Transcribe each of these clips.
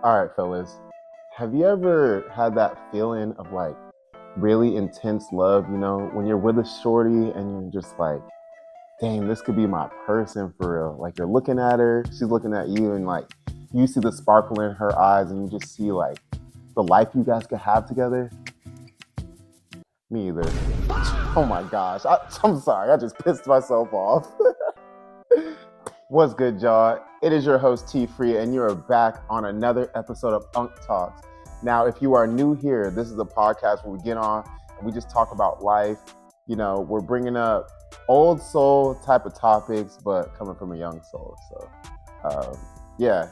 All right, fellas. Have you ever had that feeling of like really intense love, when you're with a shorty and you're just like, dang, this could be my person for real. Like you're looking at her, she's looking at you, and like you see the sparkle in her eyes and you just see like the life you guys could have together? Me either. Oh my gosh. I'm sorry. I just pissed myself off. What's good, y'all? It is your host, T Free, and you are back on another episode of Unk Talks. Now, if you are new here, this is a podcast where we get on and we just talk about life. We're bringing up old soul type of topics, but coming from a young soul. So, yeah,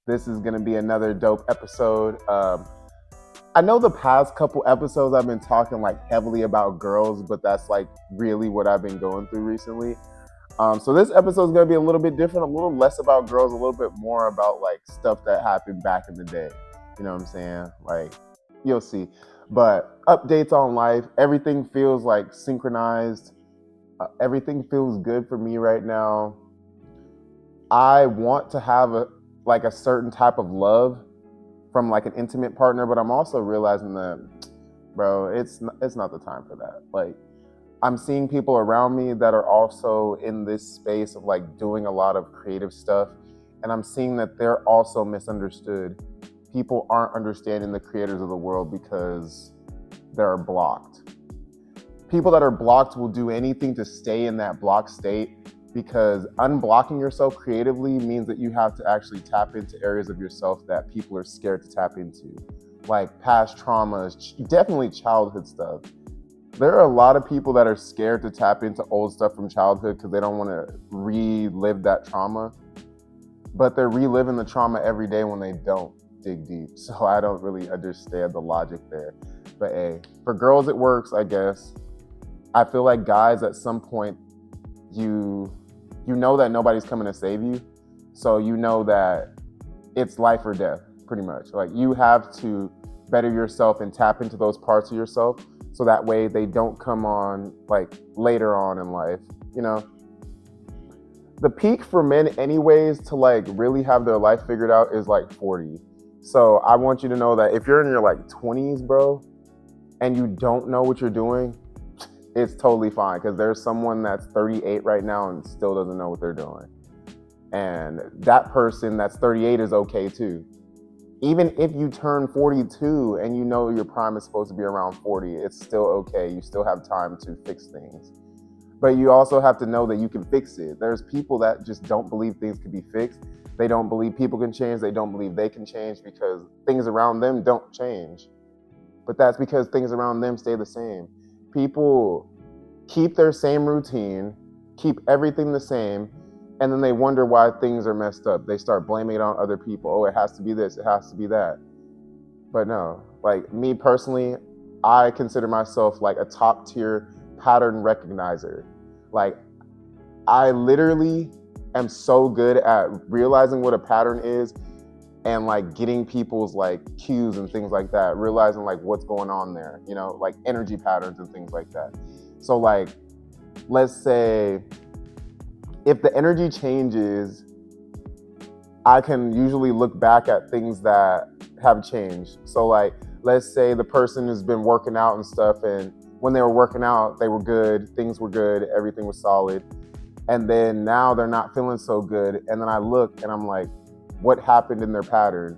this is going to be another dope episode. I know the past couple episodes I've been talking like heavily about girls, but that's like really what I've been going through recently. So this episode is going to be a little bit different, a little less about girls, a little bit more about like stuff that happened back in the day. You know what I'm saying? Like, you'll see. But updates on life, everything feels like synchronized. Everything feels good for me right now. I want to have a certain type of love from like an intimate partner, but I'm also realizing that, bro, it's not the time for that. Like, I'm seeing people around me that are also in this space of like doing a lot of creative stuff. And I'm seeing that they're also misunderstood. People aren't understanding the creators of the world because they're blocked. People that are blocked will do anything to stay in that blocked state, because unblocking yourself creatively means that you have to actually tap into areas of yourself that people are scared to tap into, like past traumas, definitely childhood stuff. There are a lot of people that are scared to tap into old stuff from childhood because they don't want to relive that trauma. But they're reliving the trauma every day when they don't dig deep. So I don't really understand the logic there. But hey, for girls it works, I guess. I feel like guys, at some point, you know that nobody's coming to save you. So you know that it's life or death, pretty much. Like, you have to better yourself and tap into those parts of yourself, so that way they don't come on like later on in life. The peak for men anyways to like really have their life figured out is like 40. So I want you to know that if you're in your like 20s, bro, and you don't know what you're doing, it's totally fine, because there's someone that's 38 right now and still doesn't know what they're doing. And that person that's 38 is okay too. Even if you turn 42 and you know your prime is supposed to be around 40, it's still okay. You still have time to fix things. But you also have to know that you can fix it. There's people that just don't believe things can be fixed. They don't believe people can change. They don't believe they can change because things around them don't change. But that's because things around them stay the same. People keep their same routine, keep everything the same, and then they wonder why things are messed up. They start blaming it on other people. Oh, it has to be this, it has to be that. But no, like me personally, I consider myself like a top tier pattern recognizer. Like, I literally am so good at realizing what a pattern is and like getting people's like cues and things like that, realizing like what's going on there, like energy patterns and things like that. So like, let's say if the energy changes, I can usually look back at things that have changed. So like, let's say the person has been working out and stuff, and when they were working out, they were good, things were good, everything was solid. And then now they're not feeling so good. And then I look and I'm like, what happened in their pattern?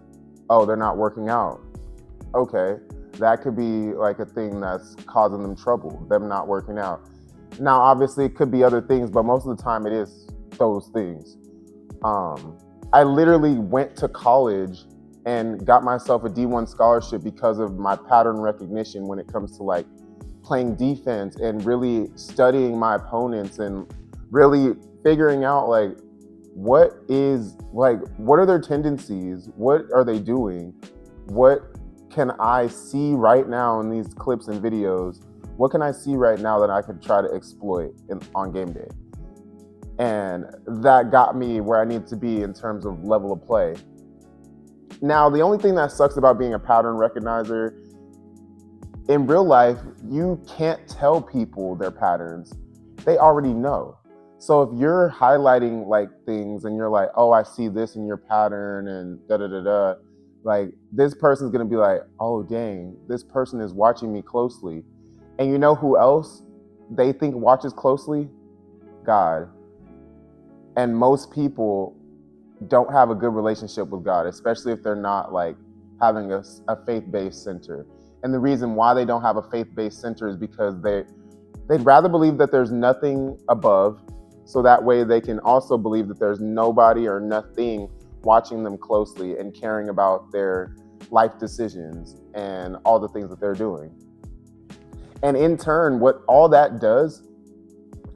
Oh, they're not working out. Okay, that could be like a thing that's causing them trouble, them not working out. Now, obviously, it could be other things, but most of the time it is those things. I literally went to college and got myself a D1 scholarship because of my pattern recognition when it comes to like playing defense and really studying my opponents and really figuring out like what are their tendencies? What are they doing? What can I see right now in these clips and videos? What can I see right now that I could try to exploit on game day? And that got me where I need to be in terms of level of play. Now, the only thing that sucks about being a pattern recognizer, in real life, you can't tell people their patterns. They already know. So if you're highlighting like things and you're like, oh, I see this in your pattern and da da da da, Like, this person's gonna be like, oh dang, this person is watching me closely. And you know who else they think watches closely? God. And most people don't have a good relationship with God, especially if they're not like having a faith-based center. And the reason why they don't have a faith-based center is because they'd rather believe that there's nothing above, so that way they can also believe that there's nobody or nothing watching them closely and caring about their life decisions and all the things that they're doing. And in turn, what all that does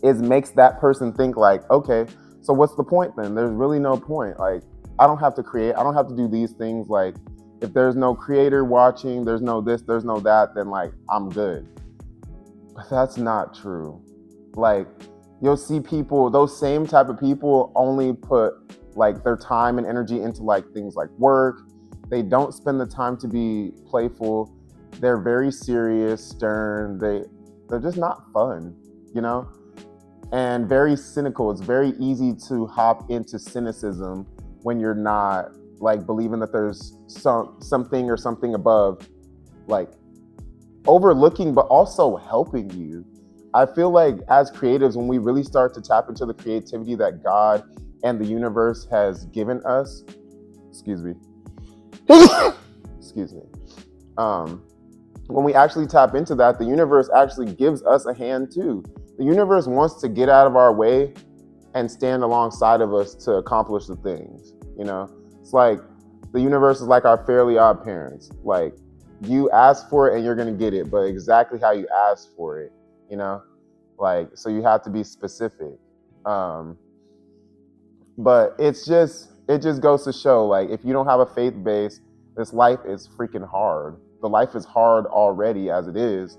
is makes that person think like, okay, so what's the point then? There's really no point. Like, I don't have to create, I don't have to do these things. Like, if there's no creator watching, there's no this, there's no that, then like, I'm good. But that's not true. Like, you'll see people, those same type of people only put like their time and energy into like things like work. They don't spend the time to be playful. They're very serious, stern. They're just not fun, you know? And very cynical. It's very easy to hop into cynicism when you're not like believing that there's something or something above, like overlooking, but also helping you. I feel like as creatives, when we really start to tap into the creativity that God and the universe has given us, excuse me, excuse me. When we actually tap into that, the universe actually gives us a hand too. The universe wants to get out of our way and stand alongside of us to accomplish the things, you know? It's like the universe is like our Fairly Odd Parents. Like, you ask for it and you're gonna get it, but exactly how you ask for it, you know? Like, so you have to be specific. But it just goes to show, like, if you don't have a faith base, this life is freaking hard. The life is hard already as it is.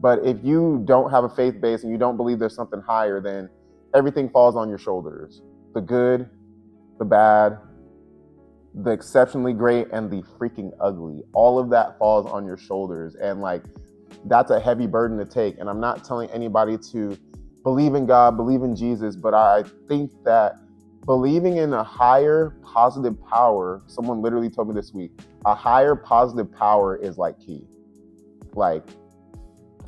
But if you don't have a faith base and you don't believe there's something higher, then everything falls on your shoulders. The good, the bad, the exceptionally great, and the freaking ugly. All of that falls on your shoulders. And like, that's a heavy burden to take. And I'm not telling anybody to believe in God, believe in Jesus, but I think that believing in a higher positive power, someone literally told me this week, a higher positive power is like key. Like,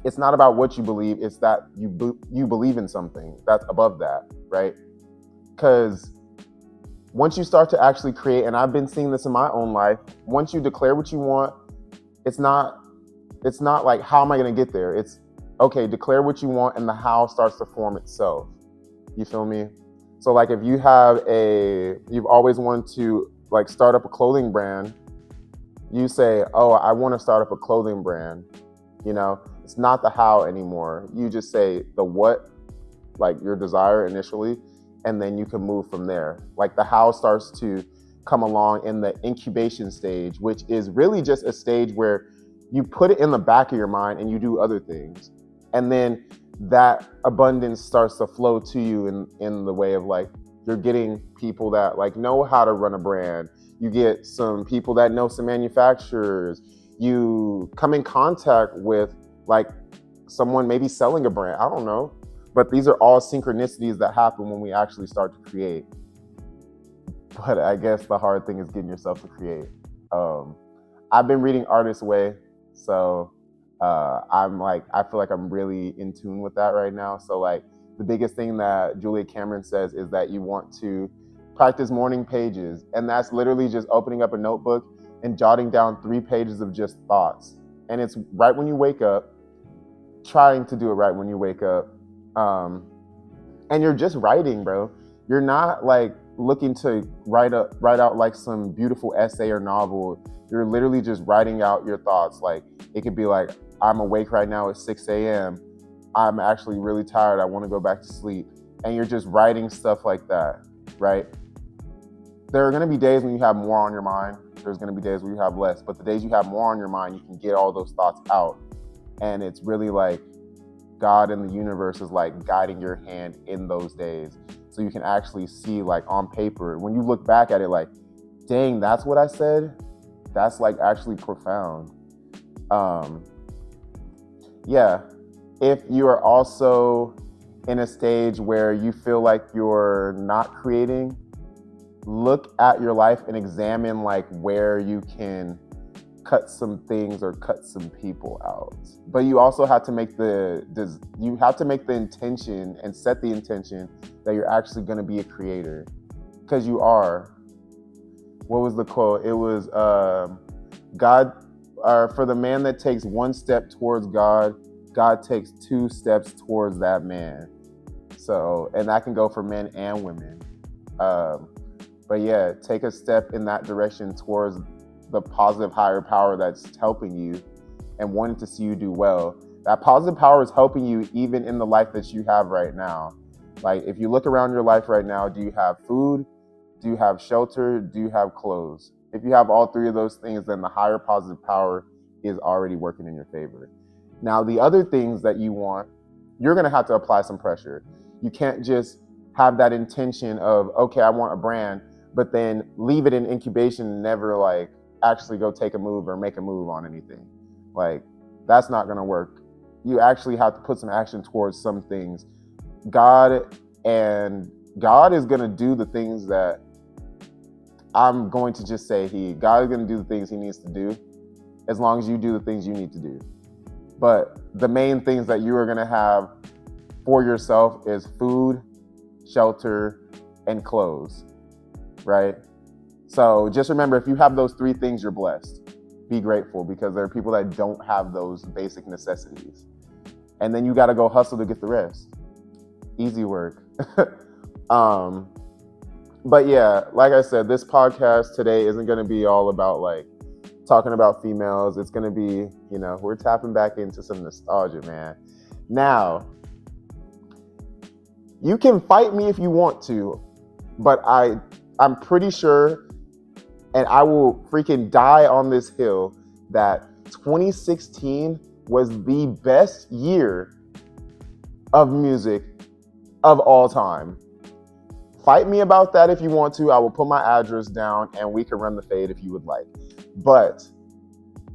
it's not about what you believe, it's that you believe in something that's above that, right? Because once you start to actually create, and I've been seeing this in my own life, once you declare what you want, it's not like, how am I going to get there? It's, okay, declare what you want, and the how starts to form itself. You feel me? So like, if you've always wanted to like start up a clothing brand, you say, oh, I want to start up a clothing brand. You know, it's not the how anymore. You just say the what, like your desire initially, and then you can move from there. Like, the how starts to come along in the incubation stage, which is really just a stage where you put it in the back of your mind and you do other things. And then that abundance starts to flow to you in the way of like, you're getting people that like know how to run a brand. You get some people that know some manufacturers. You come in contact with like someone maybe selling a brand. I don't know. But these are all synchronicities that happen when we actually start to create. But I guess the hard thing is getting yourself to create. I've been reading Artist's Way. So I feel like I'm really in tune with that right now. So like, the biggest thing that Julia Cameron says is that you want to practice morning pages. And that's literally just opening up a notebook and jotting down 3 pages of just thoughts. And it's right when you wake up, trying to do it right when you wake up. And you're just writing, bro. You're not like looking to write out like some beautiful essay or novel. You're literally just writing out your thoughts. Like, it could be like, I'm awake right now at 6 a.m. I'm actually really tired. I want to go back to sleep. And you're just writing stuff like that, right? There are going to be days when you have more on your mind. There's going to be days where you have less. But the days you have more on your mind, you can get all those thoughts out. And it's really like God and the universe is like guiding your hand in those days. So you can actually see like on paper, when you look back at it, like, dang, that's what I said. That's like actually profound. Yeah. If you are also in a stage where you feel like you're not creating, look at your life and examine like where you can cut some things or cut some people out. But you also have to make the intention and set the intention that you're actually going to be a creator, because you are. What was the quote? It was God, for the man that takes one step towards God, God takes 2 steps towards that man. So, and that can go for men and women. But yeah, take a step in that direction towards the positive higher power that's helping you and wanting to see you do well. That positive power is helping you even in the life that you have right now. Like, if you look around your life right now, do you have food? Do you have shelter? Do you have clothes? If you have all 3 of those things, then the higher positive power is already working in your favor. Now, the other things that you want, you're going to have to apply some pressure. You can't just have that intention of, okay, I want a brand, but then leave it in incubation and never like actually go take a move or make a move on anything. Like, that's not going to work. You actually have to put some action towards some things. God is going to do the things that I'm going to just say God is going to do the things he needs to do, as long as you do the things you need to do. But the main things that you are going to have for yourself is food, shelter, and clothes, right? So just remember, if you have those 3 things, you're blessed. Be grateful, because there are people that don't have those basic necessities. And then you got to go hustle to get the rest. Easy work. But yeah, like I said, this podcast today isn't going to be all about like talking about females. It's going to be, we're tapping back into some nostalgia, man. Now, you can fight me if you want to, but I'm pretty sure, and I will freaking die on this hill, that 2016 was the best year of music of all time. Fight me about that if you want to. I will put my address down and we can run the fade if you would like. But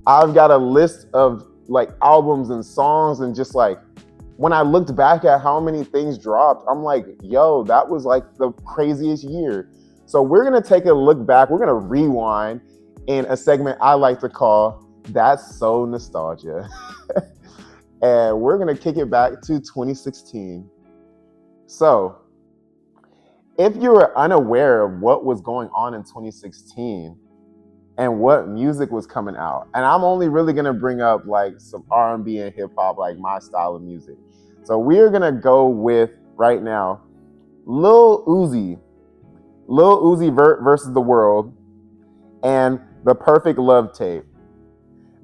I've got a list of like albums and songs, and just like when I looked back at how many things dropped, I'm like, yo, that was like the craziest year. So we're going to take a look back. We're going to rewind in a segment I like to call That's So Nostalgia. And we're going to kick it back to 2016. So if you were unaware of what was going on in 2016 and what music was coming out, and I'm only really going to bring up like some R&B and hip hop, like my style of music. So we're going to go with right now, Lil Uzi versus the World, and The Perfect Love Tape.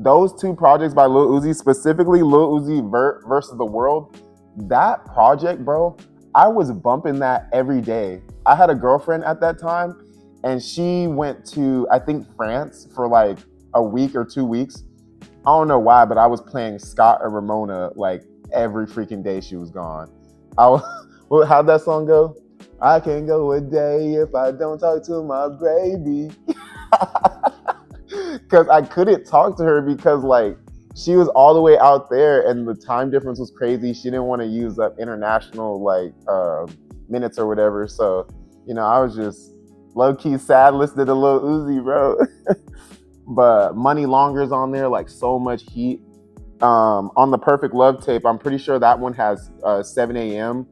Those 2 projects by Lil Uzi, specifically Lil Uzi versus the World, that project, bro, I was bumping that every day. I had a girlfriend at that time, and she went to, I think, France for like a week or 2 weeks. I don't know why, but I was playing Scott and Ramona like every freaking day she was gone. How'd that song go? I can't go a day if I don't talk to my baby. Because I couldn't talk to her because like she was all the way out there and the time difference was crazy. She didn't want to use up international like minutes or whatever. So, I was just low-key sad listening to Lil Uzi, bro. But Money Longer's on there, like so much heat. On The Perfect Love Tape, I'm pretty sure that one has 7 a.m.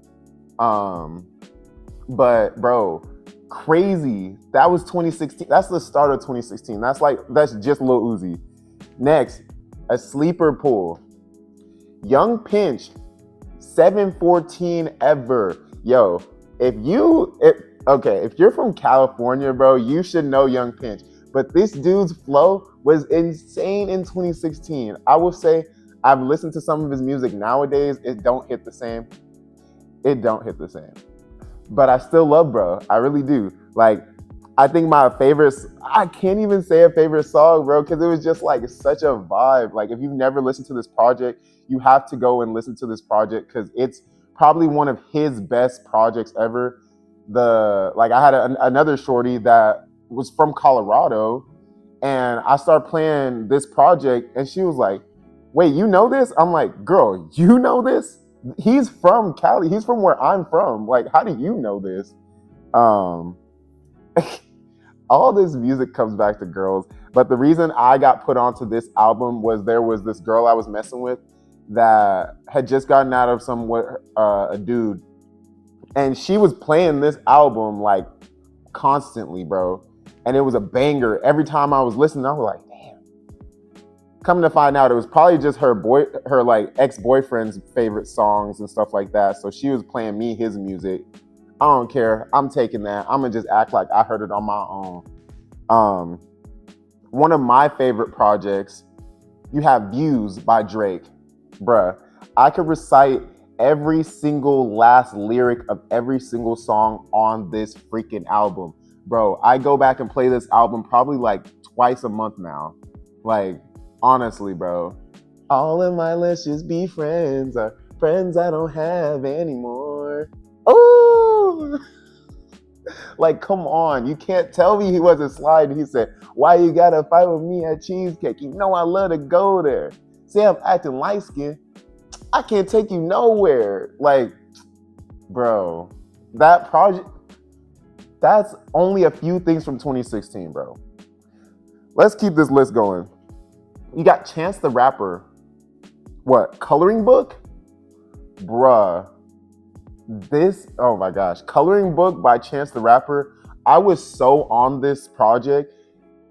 But bro, crazy. That was 2016. That's the start of 2016. That's just Lil Uzi. Next, a sleeper pull. Young Pinch, 714 Ever. Yo, if you're from California, bro, you should know Young Pinch. But this dude's flow was insane in 2016. I will say I've listened to some of his music nowadays. It don't hit the same. But I still love bro. I really do. Like, I think my favorite, I can't even say a favorite song, bro, because it was just like such a vibe. Like, if you've never listened to this project, you have to go and listen to this project because it's probably one of his best projects ever. I had another shorty that was from Colorado, and I started playing this project, and she was like, wait, you know this? I'm like, girl, you know this? He's from Cali. He's from where I'm from. Like, how do you know this? All this music comes back to girls. But the reason I got put onto this album was there was this girl I was messing with that had just gotten out of a dude, and she was playing this album like constantly, bro. And it was a banger. Every time I was listening, I was like, damn. Coming to find out, it was probably just her like ex-boyfriend's favorite songs and stuff like that. So she was playing me his music. I don't care. I'm taking that. I'm gonna just act like I heard it on my own. One of my favorite projects, you have Views by Drake. Bruh, I could recite every single last lyric of every single song on this freaking album. Bro, I go back and play this album probably like twice a month now. Like, honestly, bro. All of my let's just be friends are friends I don't have anymore. Oh! Like, come on. You can't tell me he wasn't sliding. He said, why you gotta fight with me at Cheesecake? You know I love to go there. See, I'm acting light-skinned. I can't take you nowhere. Like, bro, that project, that's only a few things from 2016, bro. Let's keep this list going. You got Chance the Rapper. What? Coloring Book? Bruh. Oh my gosh. Coloring Book by Chance the Rapper. I was so on this project.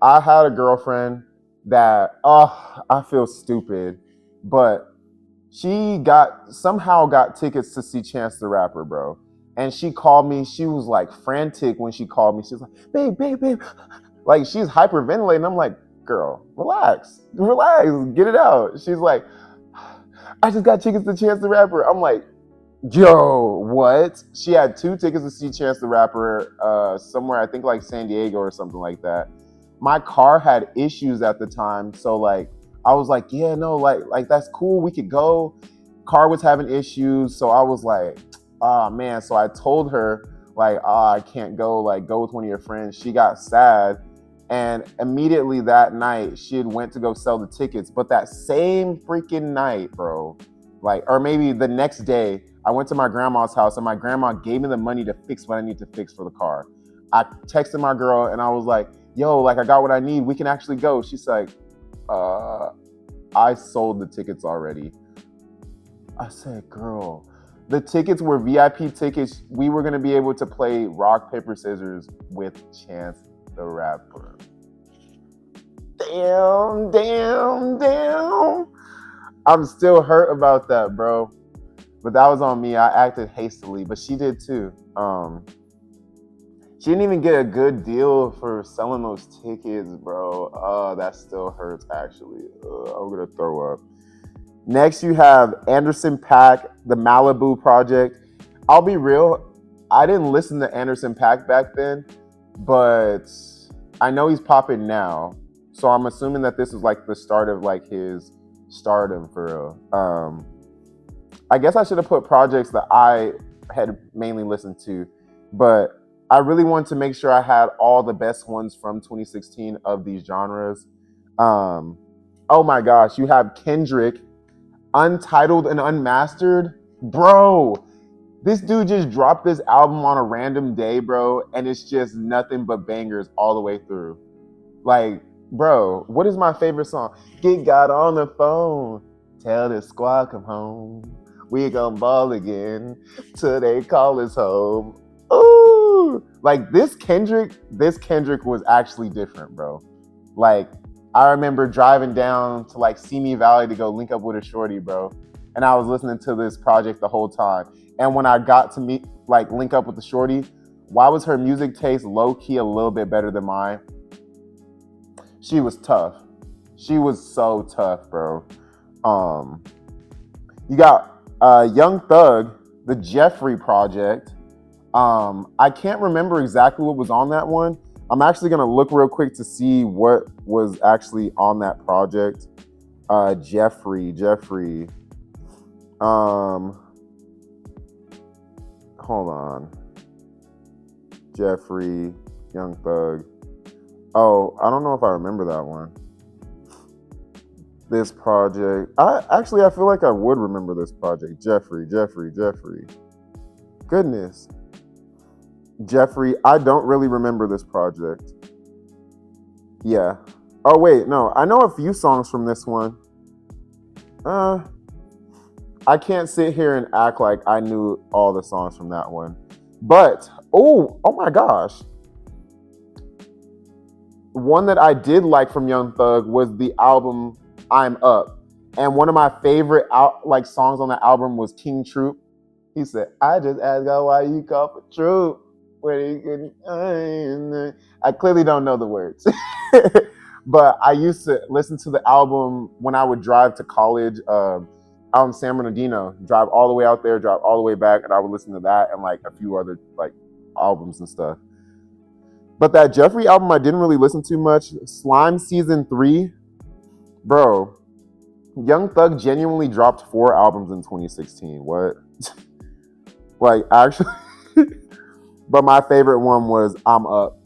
I had a girlfriend that, I feel stupid, but she somehow got tickets to see Chance the Rapper, bro. And she called me. She was like frantic when she called me. She was like, babe. Like, she's hyperventilating. I'm like, girl, relax, get it out. She's like, I just got tickets to Chance the Rapper. I'm like, yo, what? She had 2 tickets to see Chance the Rapper somewhere, I think like San Diego or something like that. My car had issues at the time, so like I was like, yeah, no, like that's cool, we could go. Car was having issues, so I was like, oh man. So I told her like, I can't go, like go with one of your friends. She got sad, and immediately that night she had went to go sell the tickets. But that same freaking night, bro, like, or maybe the next day, I went to my grandma's house and my grandma gave me the money to fix what I need to fix for the car. I texted my girl and I was like, yo, like I got what I need. We can actually go. She's like, I sold the tickets already. I said, girl, the tickets were VIP tickets. We were going to be able to play rock, paper, scissors with Chance the Rapper. Damn. I'm still hurt about that, bro. But that was on me. I acted hastily, but she did too. She didn't even get a good deal for selling those tickets, bro. That still hurts, actually. I'm gonna throw up. Next, you have Anderson .Paak, the Malibu Project. I'll be real, I didn't listen to Anderson .Paak back then, but I know he's popping now. So I'm assuming that this is like the start of like his stardom for real. I guess I should have put projects that I had mainly listened to, but I really wanted to make sure I had all the best ones from 2016 of these genres. Oh my gosh, you have Kendrick, Untitled and Unmastered. Bro, this dude just dropped this album on a random day, bro, and it's just nothing but bangers all the way through. Like, bro, what is my favorite song? Get God on the phone, tell the squad come home. We gon' ball again till they call us home. Ooh, like this Kendrick was actually different, bro. Like, I remember driving down to like Simi Valley to go link up with a shorty, bro. And I was listening to this project the whole time. And when I got to link up with the shorty, why was her music taste low key a little bit better than mine? She was tough. She was so tough, bro. You got Young Thug, the Jeffrey Project. I can't remember exactly what was on that one. I'm actually gonna look real quick to see what was actually on that project. Jeffrey. Hold on. Jeffrey, Young Thug. Oh, I don't know if I remember that one. This project. I feel like I would remember this project. Jeffrey. Goodness. Jeffrey, I don't really remember this project. Yeah. Oh wait, no, I know a few songs from this one. Uh, I can't sit here and act like I knew all the songs from that one. But oh my gosh, one that I did like from Young Thug was the album "I'm Up," and one of my favorite songs on the album was "King Troop." He said, "I just asked God why you call for Troop." I clearly don't know the words, but I used to listen to the album when I would drive to college. Out in San Bernardino, drive all the way out there, drive all the way back, and I would listen to that and like a few other like albums and stuff. But that Jeffrey album I didn't really listen to much. Slime Season 3, bro. Young Thug genuinely dropped 4 albums in 2016. What? Like actually but my favorite one was I'm Up.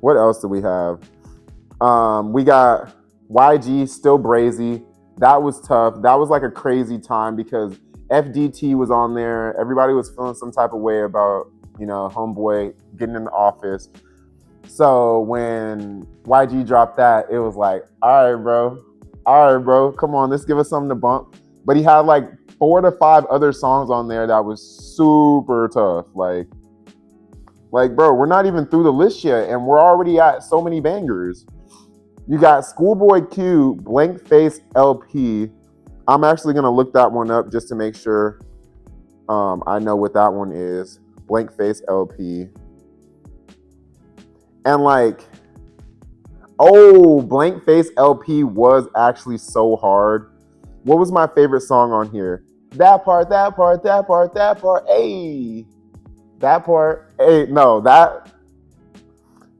What else do we have? We got YG, Still Brazy. That was tough. That was like a crazy time because FDT was on there. Everybody was feeling some type of way about, homeboy getting in the office. So when YG dropped that, it was like, all right, bro, come on, let's give us something to bump. But he had like 4 to 5 other songs on there that was super tough. Like, bro, we're not even through the list yet, and we're already at so many bangers. You got Schoolboy Q, Blank Face LP. I'm actually gonna look that one up just to make sure I know what that one is. Blank Face LP. And Blank Face LP was actually so hard. What was my favorite song on here? That part. Hey. That part. Hey, no, that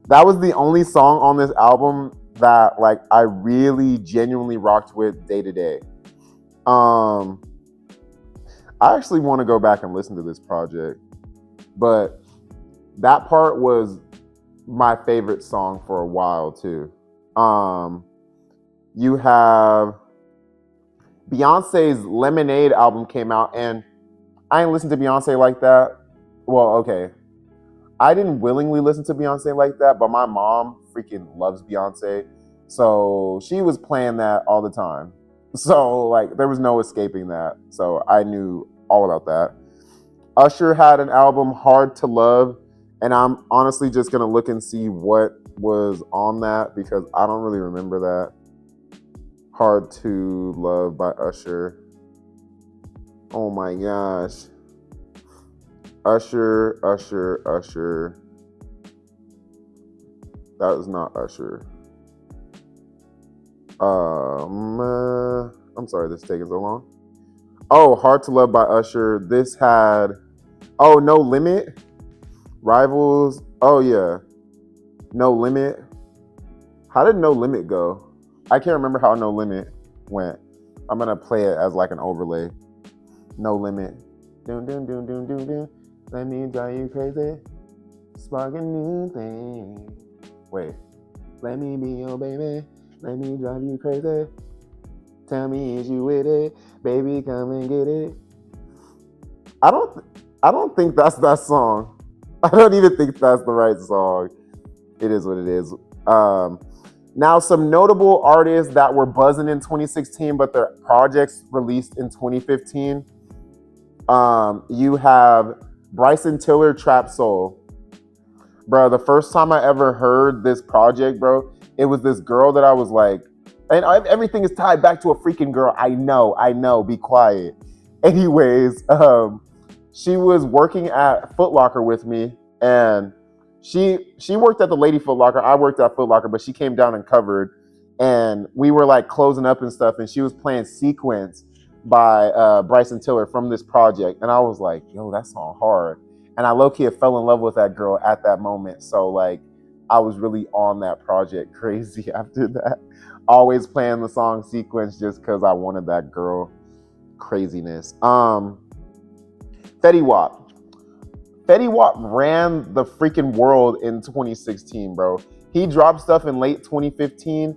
was the only song on this album that I really genuinely rocked with day to day. I actually want to go back and listen to this project, but that part was my favorite song for a while too. You have Beyonce's Lemonade album came out, and I didn't listen to Beyonce like that. Well, okay. I didn't willingly listen to Beyonce like that, but my mom freaking loves Beyonce. So she was playing that all the time. So there was no escaping that. So I knew all about that. Usher had an album, Hard to Love, and I'm honestly just going to look and see what was on that because I don't really remember that. Hard to Love by Usher. Oh my gosh. Usher. That was not Usher. I'm sorry this is taking so long. Oh, Hard to Love by Usher. This had, No Limit. Rivals. Oh yeah. No Limit. How did No Limit go? I can't remember how No Limit went. I'm gonna play it as an overlay. No Limit. Doom, doom, doom, doom, doom, doom. Let me drive you crazy. Spark a new thing. Wait. Let me be your baby. Let me drive you crazy. Tell me, is you with it? Baby, come and get it. I don't think that's that song. I don't even think that's the right song. It is what it is. Now, some notable artists that were buzzing in 2016, but their projects released in 2015. You have Bryson Tiller, Trap Soul. Bro, the first time I ever heard this project, bro, it was this girl that I was like, and everything is tied back to a freaking girl. I know, be quiet. Anyways, she was working at Foot Locker with me, and she worked at the Lady Foot Locker. I worked at Foot Locker, but she came down and covered, and we were closing up and stuff, and she was playing Sequence by Bryson Tiller from this project, and I was like, yo, that song hard. And I low-key fell in love with that girl at that moment. So I was really on that project crazy after that. Always playing the song Sequence just because I wanted that girl craziness. Fetty Wap. Fetty Wap ran the freaking world in 2016, bro. He dropped stuff in late 2015,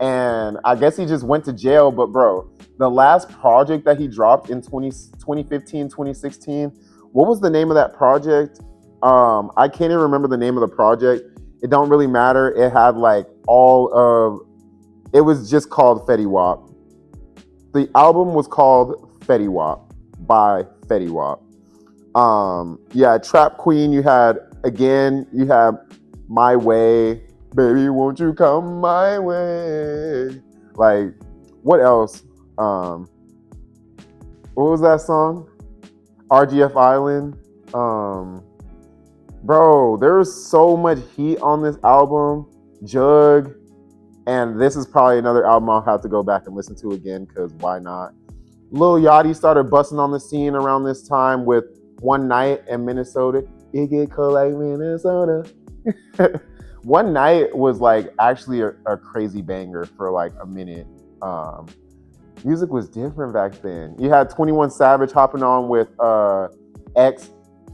and I guess he just went to jail. But bro, the last project that he dropped in 2015, 2016 What was the name of that project? I can't even remember the name of the project. It don't really matter. It had like it was just called Fetty Wap. The album was called Fetty Wap by Fetty Wap. Yeah, Trap Queen, you had My Way, Baby Won't You Come My Way. Like, what else? What was that song? RGF Island. Bro, there's so much heat on this album. Jug. And this is probably another album I'll have to go back and listen to again, because why not? Lil Yachty started busting on the scene around this time with One Night in Minnesota. It get cold like Minnesota. One Night was like actually a crazy banger for like a minute. Music was different back then. You had 21 Savage hopping on with X,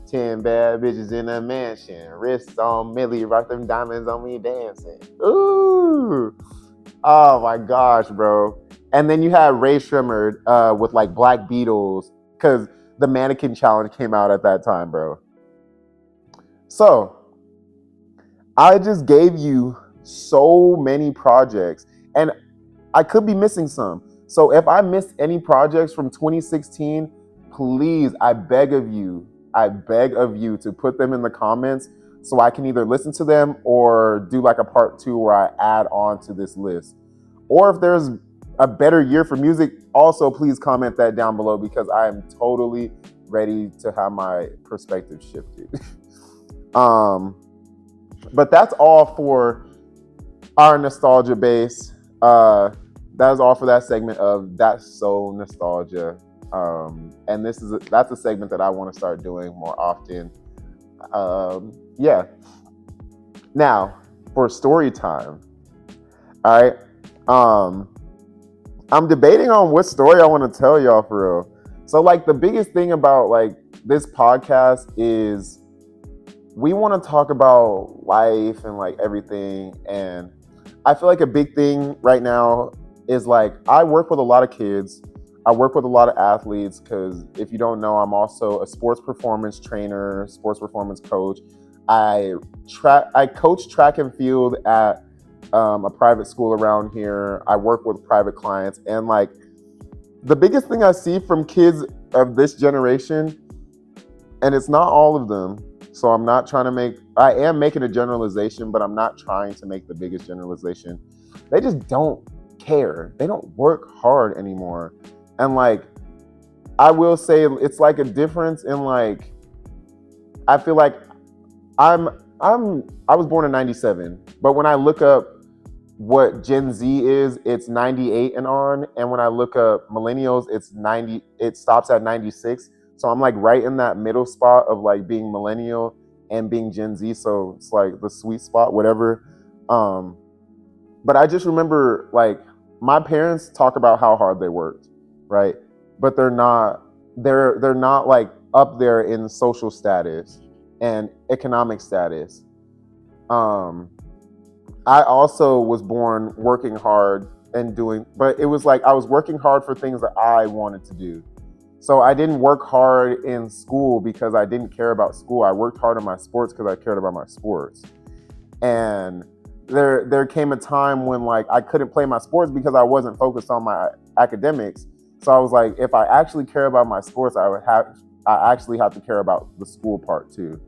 10 bad bitches in a mansion, wrists on Millie, rock them diamonds on me dancing. Ooh, oh my gosh, bro. And then you had Ray Shremmerd with like Black Beatles, because the Mannequin Challenge came out at that time, bro. So I just gave you so many projects, and I could be missing some. So if I missed any projects from 2016, please, I beg of you to put them in the comments so I can either listen to them or do like a part 2 where I add on to this list. Or if there's a better year for music, also please comment that down below, because I am totally ready to have my perspective shifted. But that's all for our nostalgia base. That is all for that segment of That's So Nostalgia. And that's a segment that I want to start doing more often. Yeah. Now, for story time. All right. I'm debating on what story I want to tell y'all for real. So like the biggest thing about like this podcast is we want to talk about life and like everything. And I feel like a big thing right now is like I work with a lot of kids. I work with a lot of athletes, because if you don't know, I'm also a sports performance trainer, sports performance coach. I coach track and field at a private school around here. I work with private clients, and like the biggest thing I see from kids of this generation, and it's not all of them, so I'm not trying to I am making a generalization, but I'm not trying to make the biggest generalization. They just don't care. They don't work hard anymore. And like, I will say it's like a difference in like, I feel like I was born in 97, but when I look up what Gen Z is, it's 98 and on. And when I look up millennials, it stops at 96. So I'm like right in that middle spot of like being millennial and being Gen Z. So it's like the sweet spot, whatever. But I just remember like my parents talk about how hard they worked, right? But they're not like up there in social status and economic status. I also was born working hard and but it was like I was working hard for things that I wanted to do. So I didn't work hard in school because I didn't care about school. I worked hard in my sports because I cared about my sports. And there came a time when like I couldn't play my sports because I wasn't focused on my academics. So I was like, if I actually care about my sports, I actually have to care about the school part too.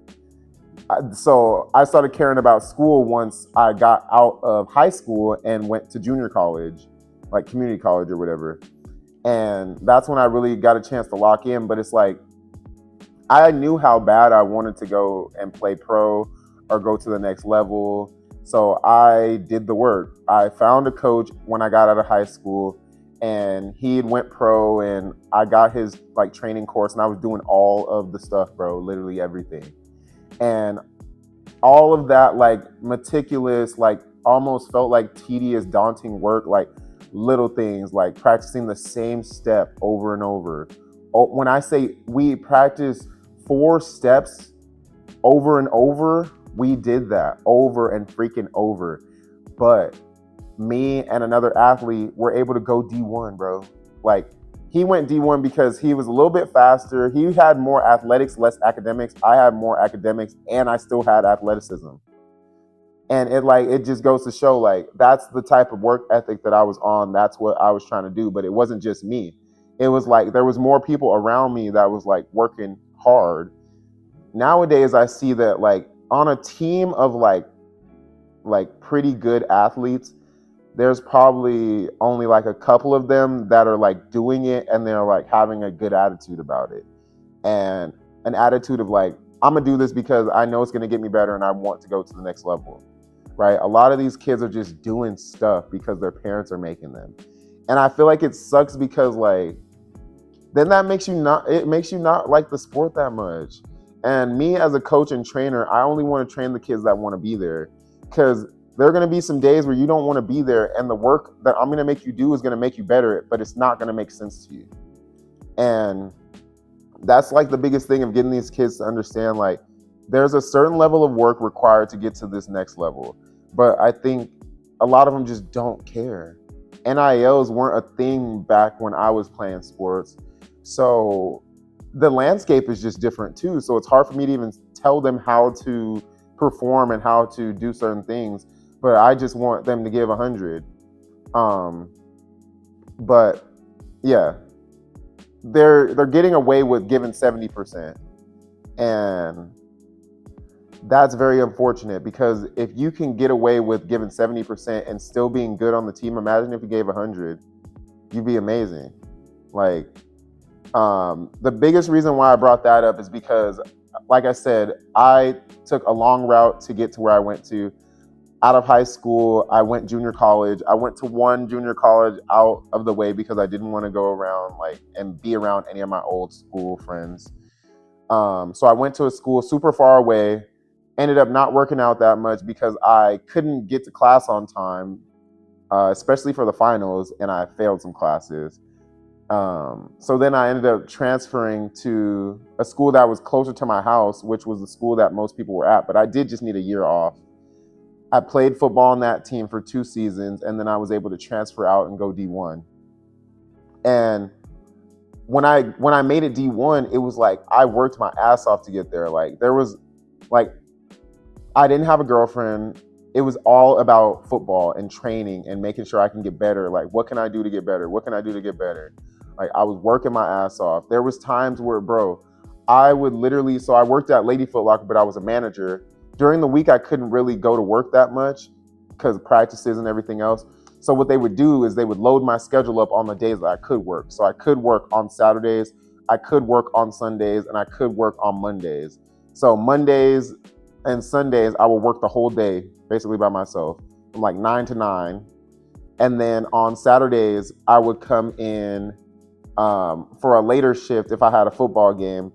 So I started caring about school once I got out of high school and went to junior college, like community college or whatever. And that's when I really got a chance to lock in. But it's like, I knew how bad I wanted to go and play pro or go to the next level. So I did the work. I found a coach when I got out of high school, and he went pro, and I got his like training course, and I was doing all of the stuff, bro, literally everything. And all of that like meticulous, like almost felt like tedious, daunting work, like little things like practicing the same step over and over. When I say we practice 4 steps over and over, we did that over and freaking over. But me and another athlete were able to go D1, bro. Like he went D1 because he was a little bit faster. He had more athletics, less academics. I had more academics, and I still had athleticism. And it just goes to show, like, that's the type of work ethic that I was on. That's what I was trying to do. But it wasn't just me. It was like there was more people around me that was like working hard. Nowadays, I see that like on a team of like pretty good athletes, there's probably only like a couple of them that are like doing it and they're like having a good attitude about it. And an attitude of like, I'm gonna do this because I know it's gonna get me better and I want to go to the next level, right? A lot of these kids are just doing stuff because their parents are making them. And I feel like it sucks because like, then that makes you not like the sport that much. And me as a coach and trainer, I only want to train the kids that want to be there, because there are going to be some days where you don't want to be there, and the work that I'm going to make you do is going to make you better, but it's not going to make sense to you. And that's like the biggest thing of getting these kids to understand, like, there's a certain level of work required to get to this next level. But I think a lot of them just don't care. NILs weren't a thing back when I was playing sports. So the landscape is just different too. So it's hard for me to even tell them how to perform and how to do certain things. But I just want them to give 100. But yeah, they're getting away with giving 70%. And that's very unfortunate, because if you can get away with giving 70% and still being good on the team, imagine if you gave 100, you'd be amazing. Like, the biggest reason why I brought that up is because, like I said, I took a long route to get to where I went to. Out of high school, I went junior college. I went to one junior college out of the way because I didn't want to go around and be around any of my old school friends. So I went to a school super far away. Ended up not working out that much because I couldn't get to class on time, especially for the finals, and I failed some classes. So then I ended up transferring to a school that was closer to my house, which was the school that most people were at, but I did just need a year off. I played football on that team for 2 seasons, and then I was able to transfer out and go D1. And when I made it D1, it was like I worked my ass off to get there. Like, there was like, I didn't have a girlfriend. It was all about football and training and making sure I can get better. Like, what can I do to get better? What can I do to get better? Like, I was working my ass off. There was times where, bro, I would literally, so I worked at Lady Foot Locker, but I was a manager. During the week, I couldn't really go to work that much because of practices and everything else. So what they would do is they would load my schedule up on the days that I could work. So I could work on Saturdays, I could work on Sundays, and I could work on Mondays. So Mondays and Sundays, I would work the whole day, basically by myself, from like 9 to 9. And then on Saturdays, I would come in for a later shift if I had a football game.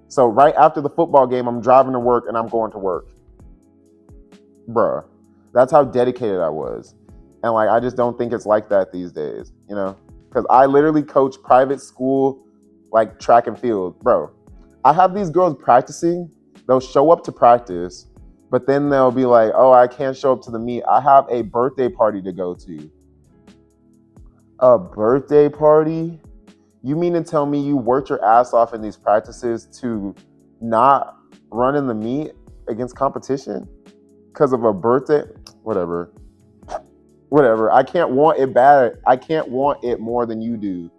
So right after the football game, I'm driving to work and I'm going to work. Bruh, that's how dedicated I was. And like, I just don't think it's like that these days, you know? Because I literally coach private school, like track and field. Bro, I have these girls practicing. They'll show up to practice, but then they'll be like, oh, I can't show up to the meet. I have a birthday party to go to. A birthday party? You mean to tell me you worked your ass off in these practices to not run in the meet against competition because of a birthday? Whatever. I can't want it bad. I can't want it more than you do.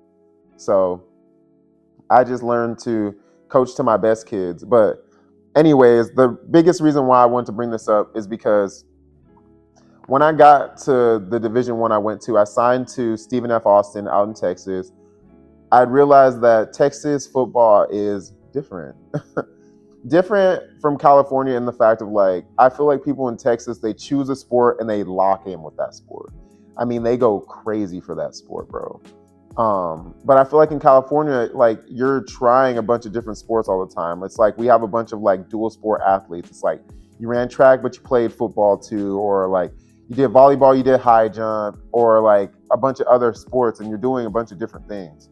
So I just learned to coach to my best kids. But anyways, the biggest reason why I wanted to bring this up is because when I got to the Division I went to, I signed to Stephen F. Austin out in Texas. I realized that Texas football is different. Different from California in the fact of like, I feel like people in Texas, they choose a sport and they lock in with that sport. I mean, they go crazy for that sport, bro. But I feel like in California, like, you're trying a bunch of different sports all the time. It's like we have a bunch of like dual sport athletes. It's like you ran track, but you played football too, or like you did volleyball, you did high jump, or like a bunch of other sports, and you're doing a bunch of different things.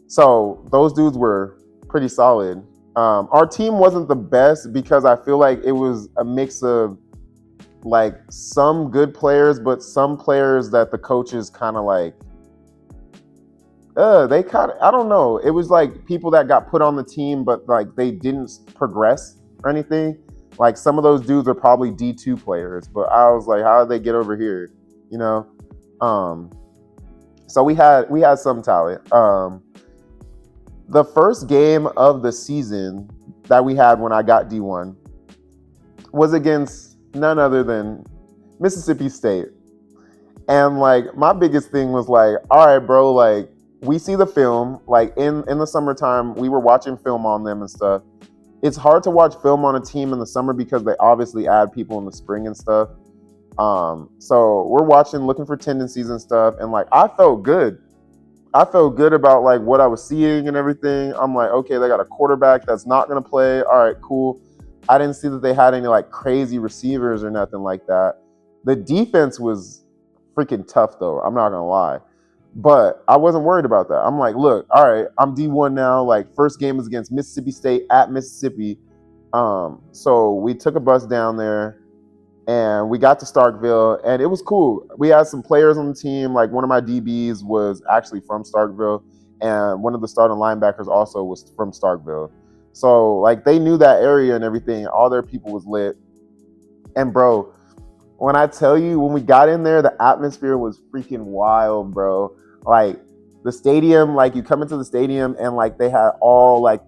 So those dudes were pretty solid. Our team wasn't the best because I feel like it was a mix of like some good players, but some players that the coaches kind of like, They kind of, I don't know. It was like people that got put on the team, but like they didn't progress or anything. Like some of those dudes are probably D2 players, but I was like, how did they get over here? You know? So we had some talent. The first game of the season that we had when I got D1 was against none other than Mississippi State. And like my biggest thing was like, all right, bro, like we see the film, like in the summertime, we were watching film on them and stuff. It's hard to watch film on a team in the summer because they obviously add people in the spring and stuff. So we're watching, looking for tendencies and stuff. And like, I felt good. I felt good about like what I was seeing and everything. I'm like, okay, they got a quarterback that's not going to play. All right, cool. I didn't see that they had any like crazy receivers or nothing like that. The defense was freaking tough though. I'm not going to lie. But I wasn't worried about that. I'm like, look, all right, I'm D1 now. Like first game is against Mississippi State at Mississippi. So we took a bus down there and we got to Starkville and it was cool. We had some players on the team. Like one of my DBs was actually from Starkville and one of the starting linebackers also was from Starkville. So like they knew that area and everything. All their people was lit. And bro, when I tell you, when we got in there, the atmosphere was freaking wild, bro. Like the stadium, like you come into the stadium and like they had all like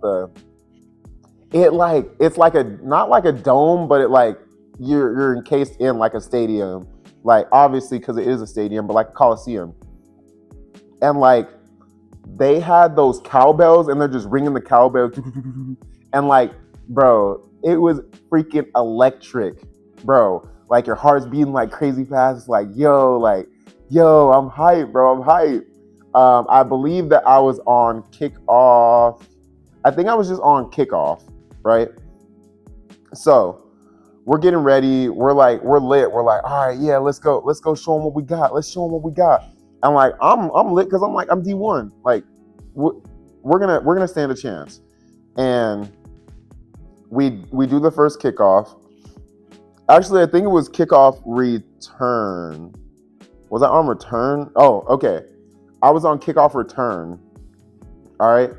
it's like a, not like a dome, but it like you're encased in like a stadium. Like obviously because it is a stadium, but like a Coliseum. And like they had those cowbells and they're just ringing the cowbells. And like, bro, it was freaking electric, bro. Like your heart's beating like crazy fast. It's like, yo, I'm hyped, bro. I'm hyped. I believe that I was on kickoff. I think I was just on kickoff, right? So we're getting ready. We're lit. We're like, all right, yeah, let's go show them what we got. Let's show them what we got. I'm like, I'm lit because I'm D1. Like, we're gonna stand a chance. And we do the first kickoff. Actually, I think it was kickoff return. Was I on return? Oh, okay. I was on kickoff return. All right.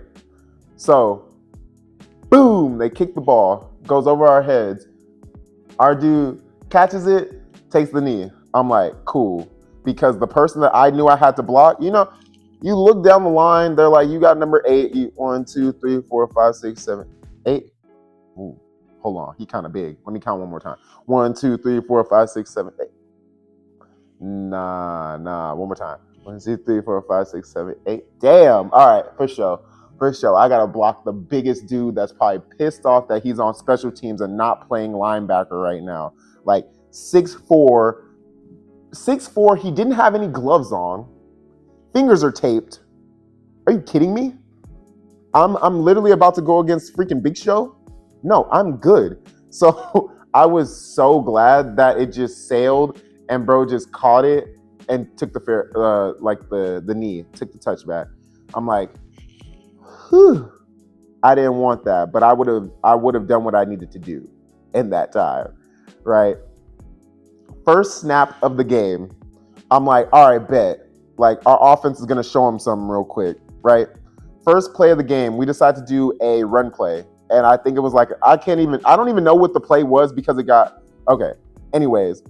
So, boom, they kick the ball, goes over our heads. Our dude catches it, takes the knee. I'm like, cool. Because the person that I knew I had to block, you know, you look down the line, they're like, you got number 8, 1, 2, 3, 4, 5, 6, 7, 8. Ooh. Hold on, he kind of big. Let me count one more time. 1, 2, 3, 4, 5, 6, 7, 8. Nah. One more time. 1, 2, 3, 4, 5, 6, 7, 8. Damn. All right, for sure. I gotta block the biggest dude that's probably pissed off that he's on special teams and not playing linebacker right now. Like 6'4". He didn't have any gloves on. Fingers are taped. Are you kidding me? I'm literally about to go against freaking Big Show. No, I'm good. So I was so glad that it just sailed and bro just caught it and took the knee, took the touchback. I'm like, whew. I didn't want that, but I would have done what I needed to do in that time, right? First snap of the game, I'm like, all right, bet. Like our offense is gonna show them something real quick, right? First play of the game, we decided to do a run play. And I think it was like, I don't even know what the play was because it got, okay. Anyways,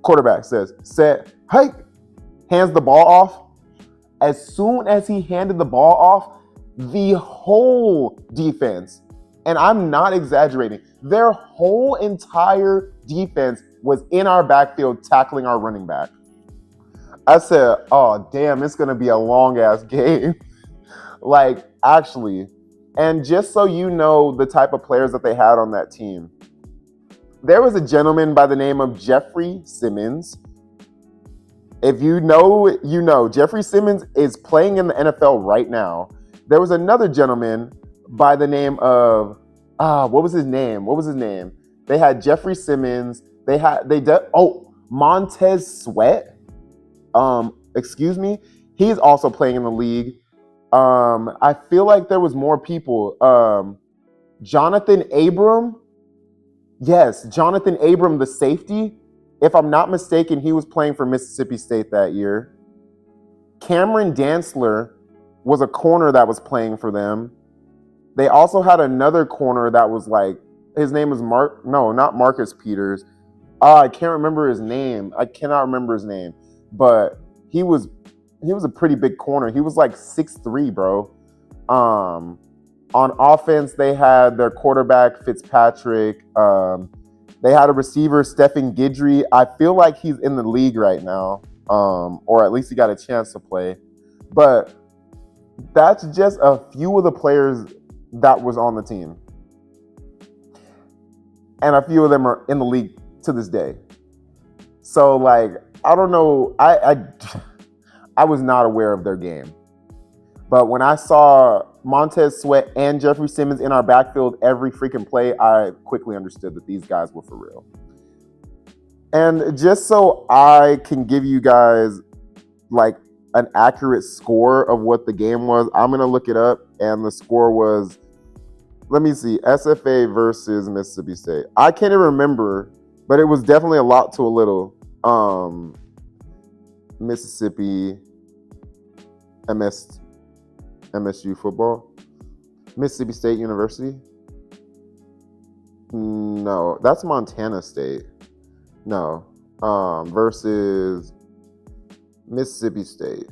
quarterback says, set, hike, hands the ball off. As soon as he handed the ball off, the whole defense, and I'm not exaggerating, their whole entire defense was in our backfield tackling our running back. I said, oh, damn, it's going to be a long ass game. Like, actually. And just so you know the type of players that they had on that team, there was a gentleman by the name of Jeffrey Simmons. If you know, you know. Jeffrey Simmons is playing in the NFL right now. There was another gentleman by the name of, what was his name? They had Jeffrey Simmons. Montez Sweat. Excuse me. He's also playing in the league. I feel like there was more people. Jonathan Abram. Yes, Jonathan Abram, the safety. If I'm not mistaken, he was playing for Mississippi State that year. Cameron Dantzler was a corner that was playing for them. They also had another corner that was like, his name was not Marcus Peters. I can't remember his name. I cannot remember his name, but he was a pretty big corner. He was like 6'3", bro. On offense, they had their quarterback Fitzpatrick. They had a receiver, Stephen Guidry. I feel like he's in the league right now, or at least he got a chance to play. But that's just a few of the players that was on the team, and a few of them are in the league to this day. So like, I don't know. I was not aware of their game. But when I saw Montez Sweat and Jeffrey Simmons in our backfield every freaking play, I quickly understood that these guys were for real. And just so I can give you guys like an accurate score of what the game was, I'm going to look it up. And the score was, let me see, SFA versus Mississippi State. I can't even remember, but it was definitely a lot to a little. Mississippi MSU football. Mississippi State University. No, that's Montana State. No, versus Mississippi State.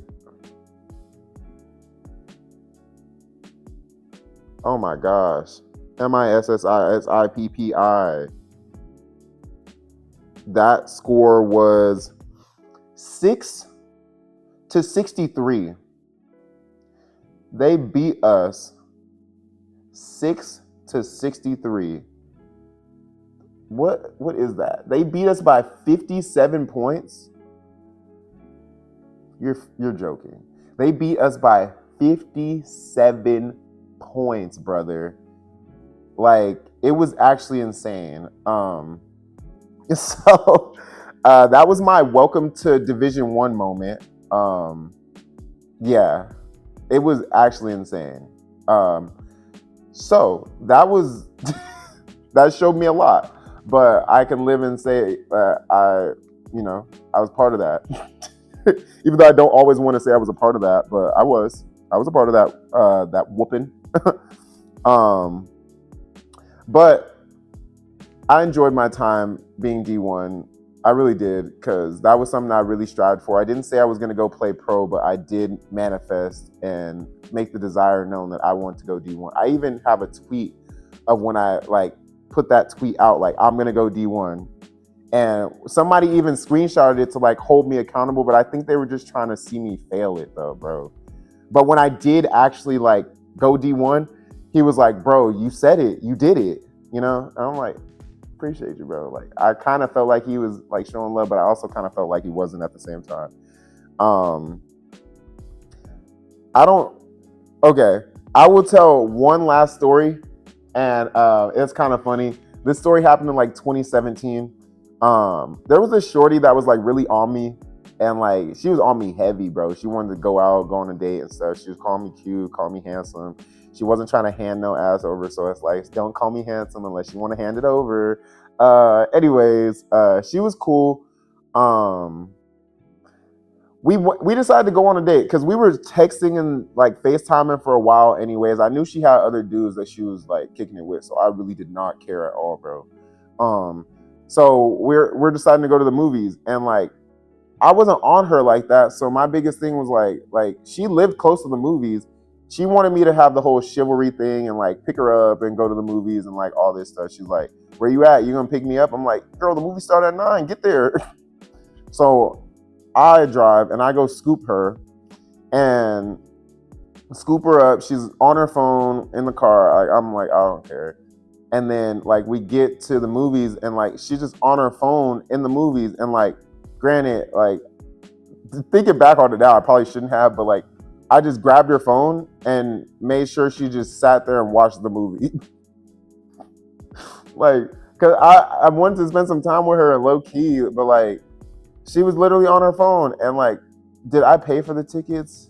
Oh my gosh. MISSISIPPI. That score was 6-63. They beat us 6-63. What is that? They beat us by 57 points. You're joking. They beat us by 57 points, brother. Like, it was actually insane. So that was my welcome to Division I moment. Yeah, it was actually insane. So that was that showed me a lot. But I can live and say that I was part of that. Even though I don't always want to say I was a part of that, but I was a part of that whooping. But I enjoyed my time being D1. I really did, because that was something I really strived for. I didn't say I was going to go play pro, but I did manifest and make the desire known that I want to go D1. I even have a tweet of when I put that tweet out, like, I'm going to go D1. And somebody even screenshotted it to hold me accountable, but I think they were just trying to see me fail it though, bro. But when I did actually go D1, he was like, bro, you said it, you did it, And I'm like, appreciate you, bro. I kind of felt like he was showing love, but I also kind of felt like he wasn't at the same time. I will tell one last story, and it's kind of funny. This story happened in 2017. There was a shorty that was really on me, and she was on me heavy, bro. She wanted to go out, go on a date and stuff. She was calling me cute, calling me handsome. She wasn't trying to hand no ass over, so it's don't call me handsome unless you want to hand it over. Anyways, she was cool. We decided to go on a date because we were texting and FaceTiming for a while. Anyways, I knew she had other dudes that she was kicking it with, so I really did not care at all, bro. So we're deciding to go to the movies, and I wasn't on her like that. So my biggest thing was she lived close to the movies. She wanted me to have the whole chivalry thing and pick her up and go to the movies and all this stuff. She's like, where you at? You gonna pick me up? I'm like, girl, the movie started at 9. Get there. So I drive and I go scoop her and scoop her up. She's on her phone in the car. I'm like, I don't care. And then we get to the movies and she's just on her phone in the movies. And granted, thinking back on it now, I probably shouldn't have, but I just grabbed her phone and made sure she just sat there and watched the movie. Cause I wanted to spend some time with her low key, but she was literally on her phone. And did I pay for the tickets?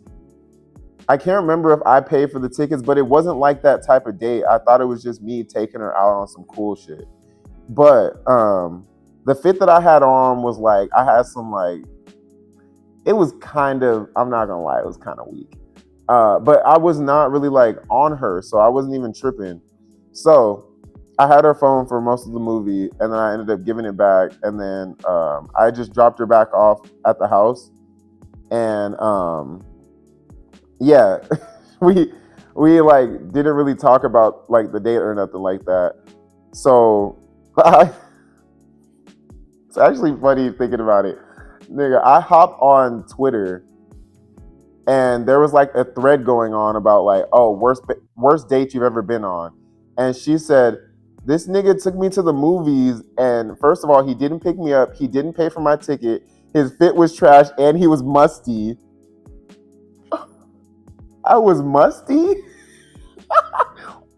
I can't remember if I paid for the tickets, but it wasn't that type of date. I thought it was just me taking her out on some cool shit. But the fit that I had on was I had some it was kind of, I'm not gonna lie, it was kind of weak. But I was not really like on her, so I wasn't even tripping. So I had her phone for most of the movie, and then I ended up giving it back, and then I just dropped her back off at the house, and yeah, we like didn't really talk about like the date or nothing like that. So it's actually funny thinking about it, nigga. I hopped on Twitter, and there was like a thread going on about like, oh, worst date you've ever been on, and she said, this nigga took me to the movies, and first of all, he didn't pick me up, he didn't pay for my ticket, his fit was trash, and he was musty. I was musty?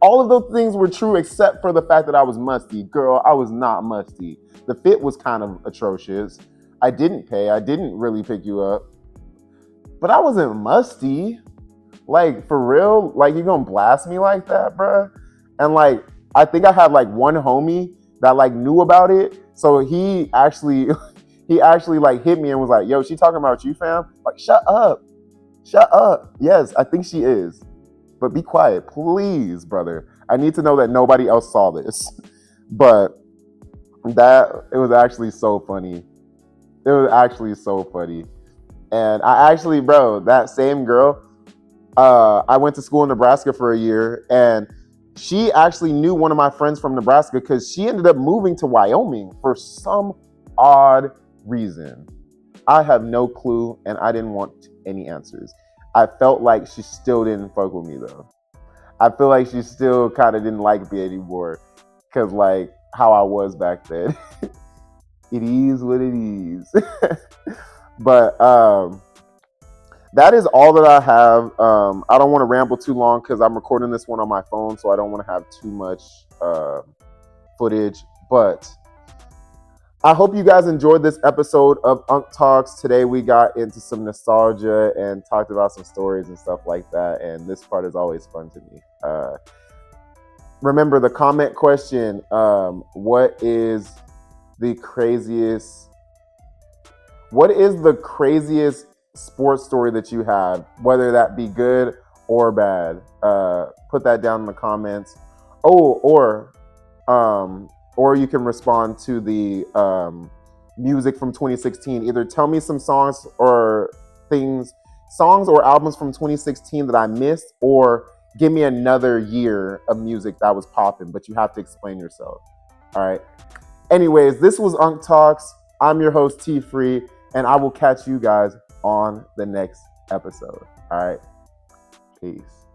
All of those things were true except for the fact that I was musty. Girl, I was not musty. The fit was kind of atrocious. I didn't pay. I didn't really pick you up. But I wasn't musty. Like, for real? Like, you gonna blast me like that, bruh? And like, I think I had like one homie that like knew about it. So he actually like hit me and was like, yo, she talking about you, fam? Like, shut up. Shut up. Yes, I think she is. But be quiet, please, brother. I need to know that nobody else saw this. But it was actually so funny. It was actually so funny. And I actually, bro, that same girl, I went to school in Nebraska for a year, and she actually knew one of my friends from Nebraska because she ended up moving to Wyoming for some odd reason. I have no clue, and I didn't want any answers. I felt like she still didn't fuck with me, though. I feel like she still kind of didn't like me anymore because, like, how I was back then. It is what it is. But that is all that I have. I don't want to ramble too long because I'm recording this one on my phone, so I don't want to have too much footage. But I hope you guys enjoyed this episode of Unk Talks. Today we got into some nostalgia and talked about some stories and stuff like that. And this part is always fun to me. Remember the comment question. What is the craziest sports story that you had, whether that be good or bad? Put that down in the comments. Or you can respond to the music from 2016. Either tell me some songs or albums from 2016 that I missed, or give me another year of music that was popping, but you have to explain yourself. All right. Anyways, this was Unk Talks. I'm your host, T Free, and I will catch you guys on the next episode. All right. Peace.